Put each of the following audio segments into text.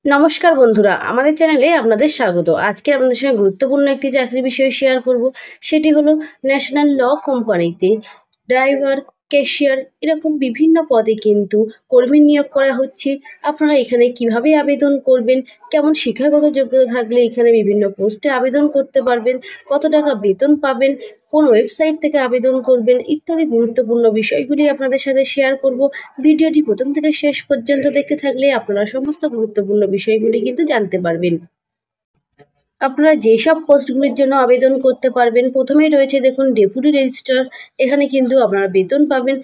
নমস্কার বন্ধুরা, আমাদের চ্যানেলে আপনাদের স্বাগত। আজকে আপনাদের সঙ্গে গুরুত্বপূর্ণ একটি চাকরি বিষয় শেয়ার করব। সেটি হলো ন্যাশনাল ল কোম্পানিতে ড্রাইভার, ক্যাশিয়ার এরকম বিভিন্ন পদে কিন্তু কর্মী নিয়োগ করা হচ্ছে। আপনারা এখানে কিভাবে আবেদন করবেন, কেমন শিক্ষাগত যোগ্যতা থাকলে এখানে বিভিন্ন পোস্টে আবেদন করতে পারবেন, কত টাকা বেতন পাবেন, কোন ওয়েবসাইট থেকে আবেদন করবেন ইত্যাদি গুরুত্বপূর্ণ বিষয়গুলি আপনাদের সাথে শেয়ার করব। ভিডিওটি প্রথম থেকে শেষ পর্যন্ত দেখতে থাকলে আপনারা সমস্ত গুরুত্বপূর্ণ বিষয়গুলি কিন্তু জানতে পারবেন। আপনারা যেসব পোস্টগুলির জন্য আবেদন করতে পারবেন, প্রথমেই রয়েছে দেখুন ডেপুটি রেজিস্ট্রার। এখানে কিন্তু আপনারা বেতন পাবেন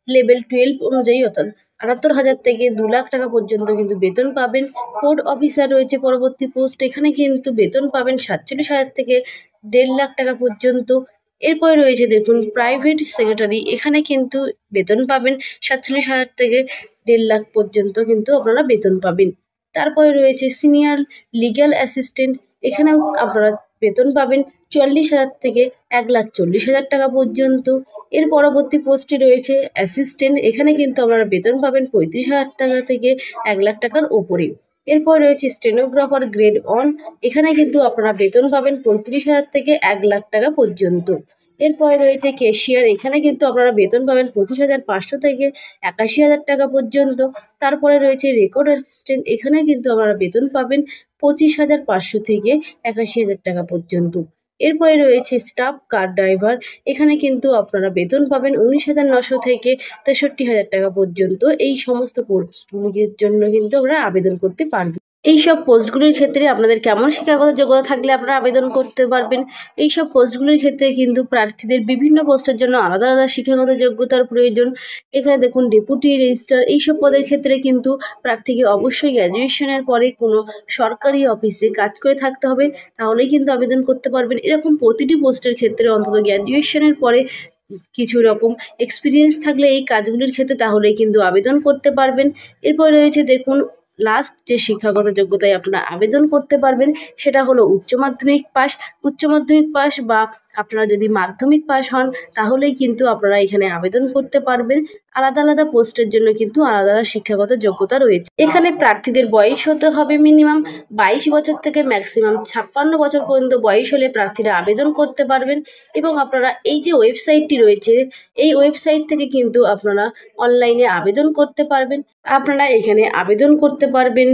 লেভেল 12 অনুযায়ী, অর্থাৎ ৭৮,০০০ থেকে ২,০০,০০০ টাকা পর্যন্ত কিন্তু বেতন পাবেন। কোড অফিসার রয়েছে পরবর্তী পোস্ট, এখানে কিন্তু বেতন পাবেন ৪৭,০০০ থেকে ১,৫০,০০০ টাকা পর্যন্ত। এরপরে রয়েছে দেখুন প্রাইভেট সেক্রেটারি, এখানে কিন্তু বেতন পাবেন ৪৭,০০০ থেকে ১,৫০,০০০ পর্যন্ত কিন্তু আপনারা বেতন পাবেন। তারপরে রয়েছে সিনিয়র লিগ্যাল অ্যাসিস্ট্যান্ট, এখানেও আপনারা বেতন পাবেন ৪০,০০০ থেকে ১,৪০,০০০ টাকা পর্যন্ত। এর পরবর্তী পোস্টে রয়েছে অ্যাসিস্ট্যান্ট, এখানে কিন্তু আপনারা বেতন পাবেন ৩৫,০০০ টাকা থেকে ১,০০,০০০ টাকার ওপরে। এরপর রয়েছে স্টেনোগ্রাফার গ্রেড 1, এখানে কিন্তু আপনারা বেতন পাবেন ৩৫,০০০ থেকে ১,০০,০০০ টাকা পর্যন্ত। এরপরে রয়েছে ক্যাশিয়ার, এখানে কিন্তু আপনারা বেতন পাবেন ২৫,৫০০ থেকে ৮১,০০০ টাকা পর্যন্ত। তারপরে রয়েছে রেকর্ড অ্যাসিস্ট্যান্ট, এখানে কিন্তু আপনারা বেতন পাবেন ২৫,৫০০ থেকে ৮১,০০০ টাকা পর্যন্ত। এরপরে রয়েছে স্টাফ কার ড্রাইভার, এখানে কিন্তু আপনারা বেতন পাবেন ১৯,৯০০ থেকে ৬৩,০০০ টাকা পর্যন্ত। এই সমস্ত পোস্টগুলির জন্য কিন্তু আপনারা আবেদন করতে পারবেন। এইসব পোস্টগুলির ক্ষেত্রে আপনাদের কেমন শিক্ষাগত যোগ্যতা থাকলে আপনারা আবেদন করতে পারবেন? এইসব পোস্টগুলির ক্ষেত্রে কিন্তু প্রার্থীদের বিভিন্ন পোস্টের জন্য আলাদা আলাদা শিক্ষাগত যোগ্যতার প্রয়োজন। এখানে দেখুন ডেপুটি রেজিস্ট্রার, এইসব পদের ক্ষেত্রে কিন্তু প্রার্থীকে অবশ্যই গ্র্যাজুয়েশনের পরে কোনো সরকারি অফিসে কাজ করে থাকতে হবে, তাহলেই কিন্তু আবেদন করতে পারবেন। এরকম প্রতিটি পোস্টের ক্ষেত্রে অন্তত গ্র্যাজুয়েশনের পরে কিছু রকম এক্সপিরিয়েন্স থাকলে এই কাজগুলির ক্ষেত্রে তাহলেই কিন্তু আবেদন করতে পারবেন। এরপর রয়েছে দেখুন লাস্ট যে শিক্ষাগত যোগ্যতায় আপনারা আবেদন করতে পারবেন সেটা হলো উচ্চ মাধ্যমিক পাস। উচ্চ মাধ্যমিক পাস বা আপনারা যদি মাধ্যমিক পাস হন তাহলেই কিন্তু আপনারা এখানে আবেদন করতে পারবেন। আলাদা আলাদা পোস্টের জন্য কিন্তু আলাদা আলাদা শিক্ষাগত যোগ্যতা রয়েছে। এখানে প্রার্থীদের বয়স হতে হবে মিনিমাম ২২ বছর থেকে ম্যাক্সিমাম ৫৬ বছর পর্যন্ত বয়স হলে প্রার্থীরা আবেদন করতে পারবেন। এবং আপনারা এই যে ওয়েবসাইটটি রয়েছে, এই ওয়েবসাইট থেকে কিন্তু আপনারা অনলাইনে আবেদন করতে পারবেন। আপনারা এখানে আবেদন করতে পারবেন।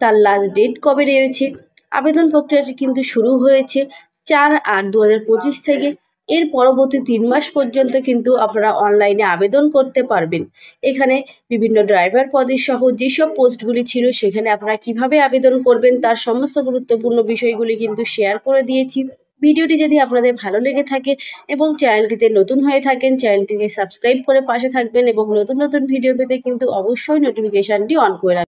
তার লাস্ট ডেট কবে রয়েছে, আবেদন প্রক্রিয়াটি কিন্তু শুরু হয়েছে ৪/৮/২০২৫ থেকে। এর পরবর্তী ৩ মাস পর্যন্ত কিন্তু আপনারা অনলাইনে আবেদন করতে পারবেন। এখানে বিভিন্ন ড্রাইভার পদের সহ যেসব পোস্টগুলি ছিল সেখানে আপনারা কিভাবে আবেদন করবেন তার সমস্ত গুরুত্বপূর্ণ বিষয়গুলি কিন্তু শেয়ার করে দিয়েছি। ভিডিওটি যদি আপনাদের ভালো লেগে থাকে এবং চ্যানেলটিতে নতুন হয়ে থাকেন, চ্যানেলটিকে সাবস্ক্রাইব করে পাশে থাকবেন এবং নতুন নতুন ভিডিও পেতে কিন্তু অবশ্যই নোটিফিকেশানটি অন করে রাখবেন।